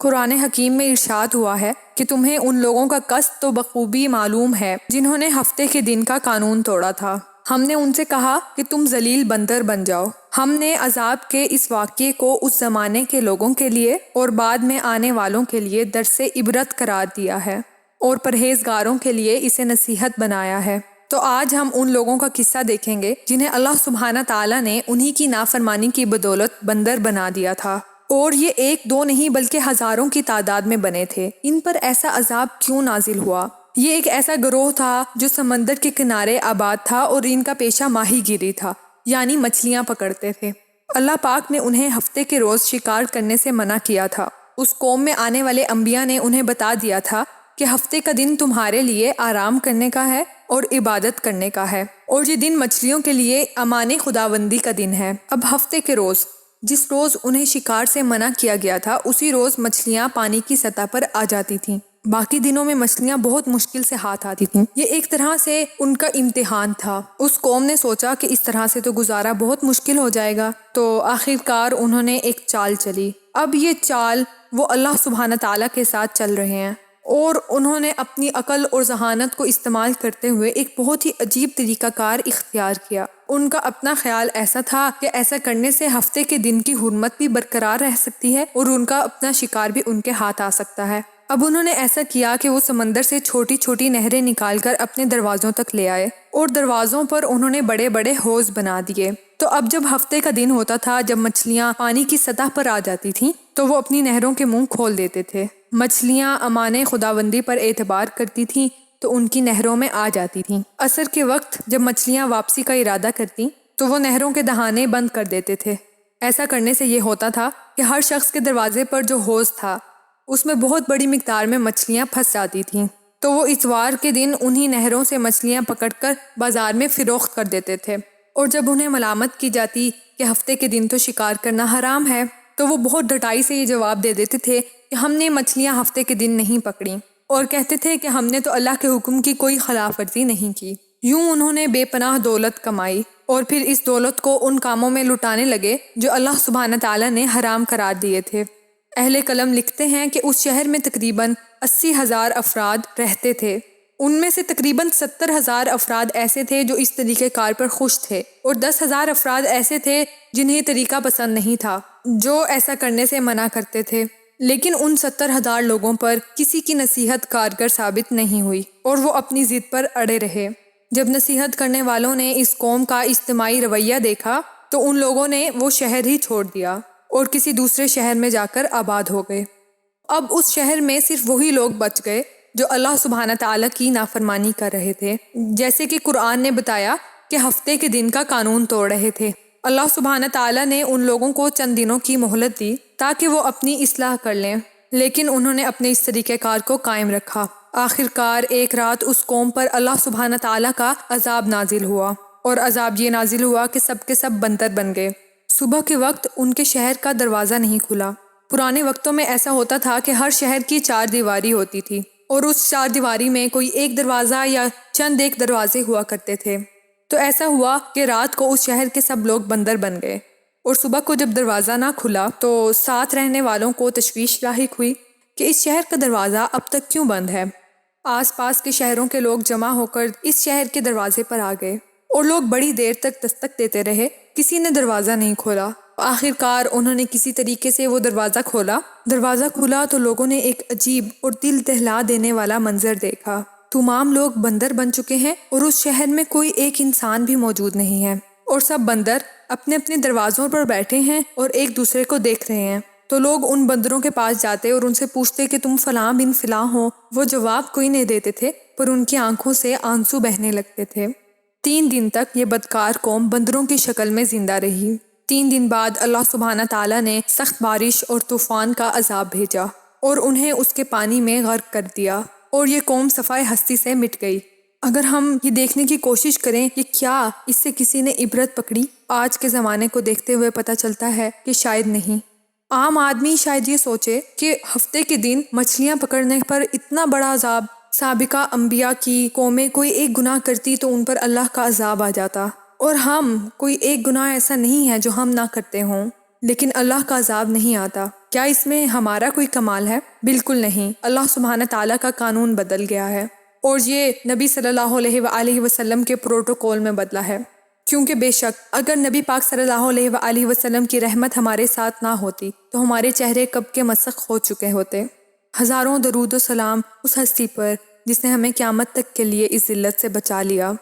قرآن حکیم میں ارشاد ہوا ہے کہ تمہیں ان لوگوں کا قصد تو بخوبی معلوم ہے جنہوں نے ہفتے کے دن کا قانون توڑا تھا۔ ہم نے ان سے کہا کہ تم ذلیل بندر بن جاؤ۔ ہم نے عذاب کے اس واقعے کو اس زمانے کے لوگوں کے لیے اور بعد میں آنے والوں کے لیے درس عبرت قرار دیا ہے اور پرہیزگاروں کے لیے اسے نصیحت بنایا ہے۔ تو آج ہم ان لوگوں کا قصہ دیکھیں گے جنہیں اللہ سبحانہ تعالیٰ نے انہی کی نافرمانی کی بدولت بندر بنا دیا تھا، اور یہ ایک دو نہیں بلکہ ہزاروں کی تعداد میں بنے تھے۔ ان پر ایسا عذاب کیوں نازل ہوا؟ یہ ایک ایسا گروہ تھا جو سمندر کے کنارے آباد تھا اور ان کا پیشہ ماہی گیری تھا، یعنی مچھلیاں پکڑتے تھے۔ اللہ پاک نے انہیں ہفتے کے روز شکار کرنے سے منع کیا تھا۔ اس قوم میں آنے والے انبیاء نے انہیں بتا دیا تھا کہ ہفتے کا دن تمہارے لیے آرام کرنے کا ہے اور عبادت کرنے کا ہے، اور یہ دن مچھلیوں کے لیے امان خداوندی کا دن ہے۔ اب ہفتے کے روز، جس روز انہیں شکار سے منع کیا گیا تھا، اسی روز مچھلیاں پانی کی سطح پر آ جاتی تھیں۔ باقی دنوں میں مچھلیاں بہت مشکل سے ہاتھ آتی تھیں۔ یہ ایک طرح سے ان کا امتحان تھا۔ اس قوم نے سوچا کہ اس طرح سے تو گزارا بہت مشکل ہو جائے گا، تو آخرکار انہوں نے ایک چال چلی۔ اب یہ چال وہ اللہ سبحانہ تعالیٰ کے ساتھ چل رہے ہیں، اور انہوں نے اپنی عقل اور ذہانت کو استعمال کرتے ہوئے ایک بہت ہی عجیب طریقہ کار اختیار کیا۔ ان کا اپنا خیال ایسا تھا کہ ایسا کرنے سے ہفتے کے دن کی حرمت بھی برقرار رہ سکتی ہے اور ان کا اپنا شکار بھی ان کے ہاتھ آ سکتا ہے۔ اب انہوں نے ایسا کیا کہ وہ سمندر سے چھوٹی چھوٹی نہریں نکال کر اپنے دروازوں تک لے آئے، اور دروازوں پر انہوں نے بڑے بڑے حوض بنا دیے۔ تو اب جب ہفتے کا دن ہوتا تھا، جب مچھلیاں پانی کی سطح پر آ جاتی تھیں، تو وہ اپنی نہروں کے منہ کھول دیتے تھے۔ مچھلیاں امان خداوندی پر اعتبار کرتی تھیں تو ان کی نہروں میں آ جاتی تھیں۔ عصر کے وقت جب مچھلیاں واپسی کا ارادہ کرتیں تو وہ نہروں کے دہانے بند کر دیتے تھے۔ ایسا کرنے سے یہ ہوتا تھا کہ ہر شخص کے دروازے پر جو حوض تھا، اس میں بہت بڑی مقدار میں مچھلیاں پھنس جاتی تھیں، تو وہ اتوار کے دن انہی نہروں سے مچھلیاں پکڑ کر بازار میں فروخت کر دیتے تھے۔ اور جب انہیں ملامت کی جاتی کہ ہفتے کے دن تو شکار کرنا حرام ہے، تو وہ بہت ڈٹائی سے یہ جواب دے دیتے تھے کہ ہم نے مچھلیاں ہفتے کے دن نہیں پکڑیں، اور کہتے تھے کہ ہم نے تو اللہ کے حکم کی کوئی خلاف ورزی نہیں کی۔ یوں انہوں نے بے پناہ دولت کمائی، اور پھر اس دولت کو ان کاموں میں لٹانے لگے جو اللہ سبحانہ تعالیٰ نے حرام قرار دیے تھے۔ اہل قلم لکھتے ہیں کہ اس شہر میں تقریباً 80,000 افراد رہتے تھے۔ ان میں سے تقریباً 70,000 افراد ایسے تھے جو اس طریقہ کار پر خوش تھے، اور 10,000 افراد ایسے تھے جنہیں طریقہ پسند نہیں تھا، جو ایسا کرنے سے منع کرتے تھے۔ لیکن ان 70,000 لوگوں پر کسی کی نصیحت کارگر ثابت نہیں ہوئی، اور وہ اپنی ضد پر اڑے رہے۔ جب نصیحت کرنے والوں نے اس قوم کا اجتماعی رویہ دیکھا تو ان لوگوں نے وہ شہر ہی چھوڑ دیا اور کسی دوسرے شہر میں جا کر آباد ہو گئے۔ اب اس شہر میں صرف وہی لوگ بچ گئے جو اللہ سبحانہ تعالیٰ کی نافرمانی کر رہے تھے، جیسے کہ قرآن نے بتایا کہ ہفتے کے دن کا قانون توڑ رہے تھے۔ اللہ سبحانہ تعالیٰ نے ان لوگوں کو چند دنوں کی مہلت دی تاکہ وہ اپنی اصلاح کر لیں، لیکن انہوں نے اپنے اس طریقہ کار کو قائم رکھا۔ آخرکار ایک رات اس قوم پر اللہ سبحانہ تعالیٰ کا عذاب نازل ہوا، اور عذاب یہ نازل ہوا کہ سب کے سب بندر بن گئے۔ صبح کے وقت ان کے شہر کا دروازہ نہیں کھلا۔ پرانے وقتوں میں ایسا ہوتا تھا کہ ہر شہر کی 4 دیواری ہوتی تھی، اور اس 4 دیواری میں کوئی ایک دروازہ یا چند ایک دروازے ہوا کرتے تھے۔ تو ایسا ہوا کہ رات کو اس شہر کے سب لوگ بندر بن گئے، اور صبح کو جب دروازہ نہ کھلا تو ساتھ رہنے والوں کو تشویش لاحق ہوئی کہ اس شہر کا دروازہ اب تک کیوں بند ہے۔ آس پاس کے شہروں کے لوگ جمع ہو کر اس شہر کے دروازے پر آ گئے، اور لوگ بڑی دیر تک دستک دیتے رہے، کسی نے دروازہ نہیں کھولا۔ آخرکار انہوں نے کسی طریقے سے وہ دروازہ کھولا تو لوگوں نے ایک عجیب اور دل دہلا دینے والا منظر دیکھا۔ تمام لوگ بندر بن چکے ہیں، اور اس شہر میں کوئی ایک انسان بھی موجود نہیں ہے، اور سب بندر اپنے اپنے دروازوں پر بیٹھے ہیں اور ایک دوسرے کو دیکھ رہے ہیں۔ تو لوگ ان بندروں کے پاس جاتے اور ان سے پوچھتے کہ تم فلاں بن فلاں ہو۔ وہ جواب کوئی نہیں دیتے تھے، پر ان کی آنکھوں سے آنسو بہنے لگتے تھے۔ 3 دن تک یہ بدکار قوم بندروں کی شکل میں زندہ رہی۔ 3 دن بعد اللہ سبحانہ تعالیٰ نے سخت بارش اور طوفان کا عذاب بھیجا، اور انہیں اس کے پانی میں غرق کر دیا، اور یہ قوم صفائے ہستی سے مٹ گئی۔ اگر ہم یہ دیکھنے کی کوشش کریں کہ کیا اس سے کسی نے عبرت پکڑی، آج کے زمانے کو دیکھتے ہوئے پتہ چلتا ہے کہ شاید نہیں۔ عام آدمی شاید یہ سوچے کہ ہفتے کے دن مچھلیاں پکڑنے پر اتنا بڑا عذاب، سابقہ انبیاء کی قومیں کوئی ایک گناہ کرتی تو ان پر اللہ کا عذاب آ جاتا، اور ہم کوئی ایک گناہ ایسا نہیں ہے جو ہم نہ کرتے ہوں۔ لیکن اللہ کا عذاب نہیں آتا۔ کیا اس میں ہمارا کوئی کمال ہے؟ بالکل نہیں۔ اللہ سبحانہ تعالیٰ کا قانون بدل گیا ہے، اور یہ نبی صلی اللہ علیہ وآلہ وسلم کے پروٹوکول میں بدلا ہے، کیونکہ بے شک اگر نبی پاک صلی اللہ علیہ وآلہ وسلم کی رحمت ہمارے ساتھ نہ ہوتی تو ہمارے چہرے کب کے مسخ ہو چکے ہوتے۔ ہزاروں درود و سلام اس ہستی پر جس نے ہمیں قیامت تک کے لیے اس ذلت سے بچا لیا۔